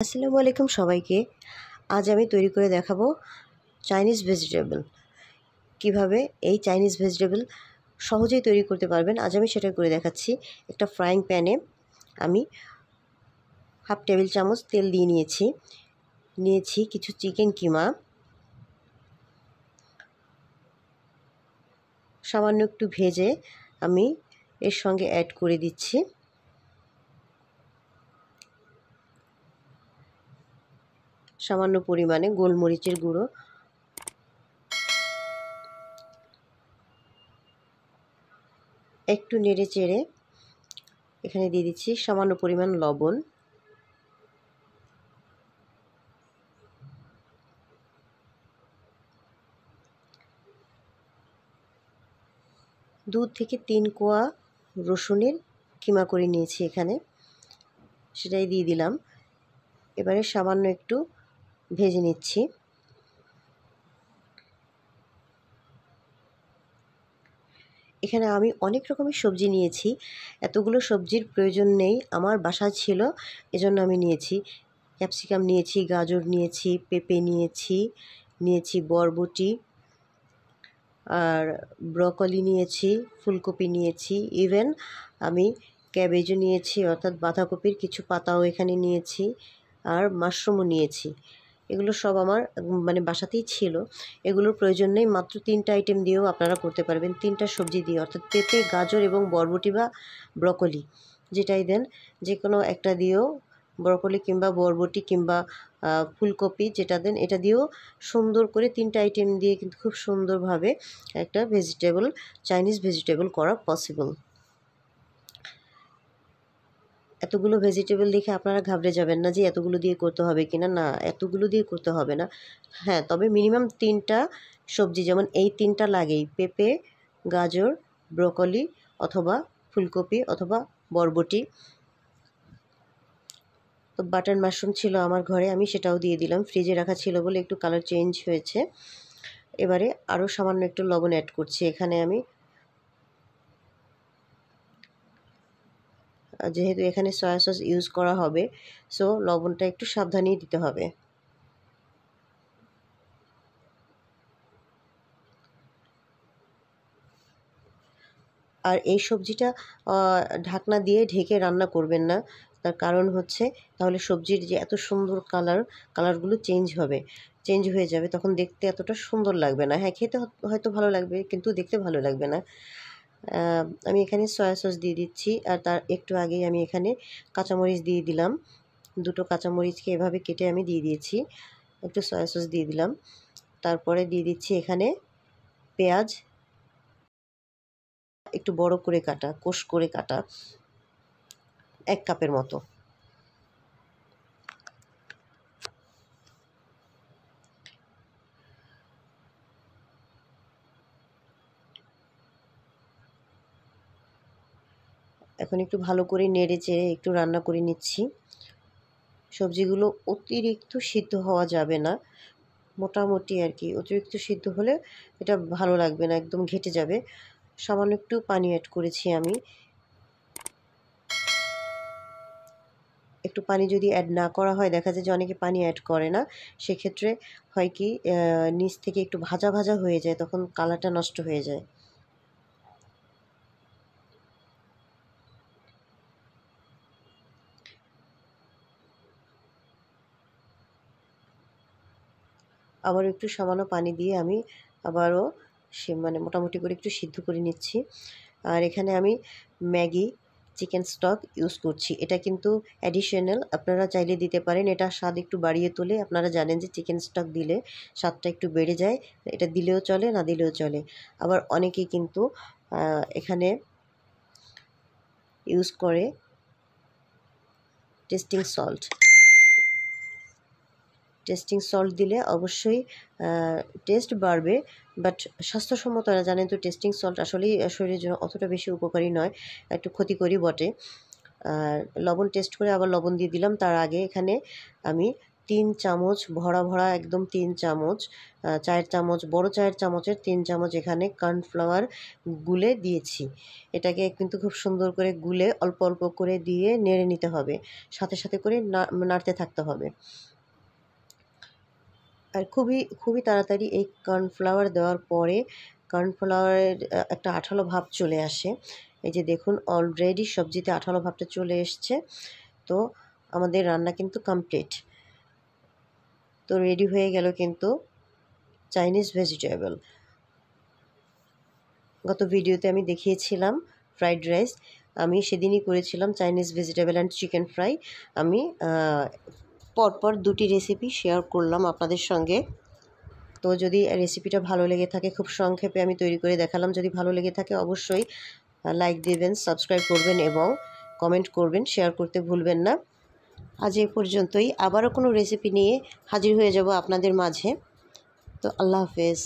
আসসালামু আলাইকুম সবাইকে। আজ আমি তৈরি করে দেখাবো চাইনিজ ভেজিটেবল। কিভাবে এই চাইনিজ ভেজিটেবল সহজেই তৈরি করতে পারবেন, আজ আমি সেটা করে দেখাচ্ছি। একটা ফ্রাইং প্যানে আমি হাফ টেবিল চামচ তেল দিয়ে নিয়েছি কিছু চিকেন কিমা, সামান্য একটু ভেজে আমি এর সঙ্গে অ্যাড করে দিচ্ছি সামান্য পরিমাণে গোলমরিচের গুঁড়ো, একটু নেড়ে চেড়ে এখানে দিয়ে দিচ্ছি সামান্য পরিমাণ লবণ, দু থেকে 3 কোয়া রসুনের কিমা করে নিয়েছি এখানে, সেটাই দিয়ে দিলাম। এবারে সামান্য একটু ভেজে নিচ্ছি। এখানে আমি অনেক রকমের সবজি নিয়েছি, এতগুলো সবজির প্রয়োজন নেই, আমার বাসায় ছিল এজন্য আমি নিয়েছি। ক্যাপসিকাম নিয়েছি, গাজর নিয়েছি, পেঁপে নিয়েছি বরবটি, আর ব্রকলি নিয়েছি, ফুলকপি নিয়েছি, ইভেন আমি ক্যাবেজও নিয়েছি, অর্থাৎ বাঁধাকপির কিছু পাতাও এখানে নিয়েছি, আর মাশরুমও নিয়েছি। এগুলো সব আমার বাসাতেই ছিল, এগুলোর প্রয়োজন নেই। মাত্র 3টা আইটেম দিয়েও আপনারা করতে পারবেন, 3টা সবজি দিয়ে, অর্থাৎ পেঁপে, গাজর এবং বরবটি বা ব্রকলি যেটাই দেন, যে কোনো একটা দিয়েও, ব্রকলি কিংবা বরবটি কিংবা ফুলকপি যেটা দেন এটা দিয়েও সুন্দর করে 3টা আইটেম দিয়ে কিন্তু খুব সুন্দরভাবে একটা চাইনিজ ভেজিটেবল করা পসিবল। এতগুলো ভেজিটেবল দেখে আপনারা ঘাবড়ে যাবেন না যে এতগুলো দিয়ে করতে হবে কিনা, না এতগুলো দিয়ে করতে হবে না। হ্যাঁ, তবে মিনিমাম 3টা সবজি, যেমন এই 3টা লাগেই, পেঁপে, গাজর, ব্রকলি অথবা ফুলকপি অথবা বরবটি। তো বাটার মাশরুম ছিল আমার ঘরে, আমি সেটাও দিয়ে দিলাম, ফ্রিজে রাখা ছিল বলে একটু কালার চেঞ্জ হয়েছে। এবারে আরও সামান্য একটু লবণ অ্যাড করছি এখানে আমি, যেহেতু এখানে সয়া সস ইউজ করা হবে, সো লবণটা একটু সাবধানেই দিতে হবে। আর এই সবজিটা ঢাকনা দিয়ে ঢেকে রান্না করবেন না, তার কারণ হচ্ছে তাহলে সবজির যে এত সুন্দর কালারগুলো চেঞ্জ হয়ে যাবে, তখন দেখতে এতটা সুন্দর লাগবে না। হ্যাঁ, খেতে হয়তো ভালো লাগবে কিন্তু দেখতে ভালো লাগবে না। আমি এখানে সয়া সস দিয়ে দিচ্ছি, আর তার একটু আগেই আমি এখানে কাঁচামরিচ দিয়ে দিলাম, 2টো কাঁচামরিচকে এভাবে কেটে আমি দিয়ে দিয়েছি, একটু সয়া সস দিয়ে দিলাম। তারপরে দিয়ে দিচ্ছি এখানে পেঁয়াজ, একটু বড় করে কাটা, কোষ করে কাটা, 1 কাপের মতো। এখন একটু ভালো করে নেড়ে চেড়ে একটু রান্না করে নিচ্ছি। সবজিগুলো অতিরিক্ত সিদ্ধ হওয়া যাবে না, মোটামুটি আর কি। অতিরিক্ত সিদ্ধ হলে এটা ভালো লাগবে না, একদম ঘেটে যাবে। সামান্য একটু পানি অ্যাড করেছি আমি। একটু পানি যদি অ্যাড না করা হয়, দেখা যায় যে অনেকে পানি অ্যাড করে না, সেক্ষেত্রে হয় কি নিচ থেকে একটু ভাজা ভাজা হয়ে যায়, তখন কালারটা নষ্ট হয়ে যায়। আবার একটু সামান্য পানি দিয়ে আমি আবারও মোটামুটি করে একটু সিদ্ধ করে নিচ্ছি। আর এখানে আমি ম্যাগি চিকেন স্টক ইউজ করছি, এটা কিন্তু অ্যাডিশনাল, আপনারা চাইলে দিতে পারেন, এটা স্বাদ একটু বাড়িয়ে তোলে। আপনারা জানেন যে চিকেন স্টক দিলে স্বাদটা একটু বেড়ে যায়, এটা দিলেও চলে, না দিলেও চলে। আবার অনেকেই কিন্তু এখানে ইউজ করে টেস্টিং সল্ট দিলে অবশ্যই টেস্ট বাড়বে, বাট স্বাস্থ্যসম্মত না। জানেন তো টেস্টিং সল্ট আসলেই শরীরের জন্য অতটা বেশি উপকারী নয়, একটু ক্ষতিকরই বটে। আর লবণ টেস্ট করে আবার লবণ দিয়ে দিলাম। তার আগে এখানে আমি 3 চামচ ভরা ভরা একদম 3 চামচ, চায়ের চামচ, বড় চায়ের চামচের 3 চামচ এখানে কর্নফ্লাওয়ার গুলে দিয়েছি। এটাকে কিন্তু খুব সুন্দর করে গুলে অল্প অল্প করে দিয়ে নেড়ে নিতে হবে, সাথে সাথে করে নাড়তে থাকতে হবে। আর খুবই তাড়াতাড়ি এই কর্নফ্লাওয়ার দেওয়ার পরে কর্নফ্লাওয়ারের একটা আঠালো ভাব চলে আসে। এই যে দেখুন অলরেডি সবজিতে আঠালো ভাবটা চলে এসছে। তো আমাদের রান্না কিন্তু কমপ্লিট। তো রেডি হয়ে গেল কিন্তু চাইনিজ ভেজিটেবল। গত ভিডিওতে আমি দেখিয়েছিলাম ফ্রাইড রাইস, আমি সেদিনই করেছিলাম Chinese vegetable and chicken fry. আমি পরপর 2টি রেসিপি শেয়ার করলাম আপনাদের সঙ্গে। তো যদি রেসিপিটা ভালো লেগে থাকে, খুব সংক্ষেপে আমি তৈরি করে দেখালাম, যদি ভালো লেগে থাকে অবশ্যই লাইক দেবেন, সাবস্ক্রাইব করবেন এবং কমেন্ট করবেন, শেয়ার করতে ভুলবেন না। আজ এই পর্যন্তই, আবারও কোনো রেসিপি নিয়ে হাজির হয়ে যাব আপনাদের মাঝে। তো আল্লাহ হাফেজ।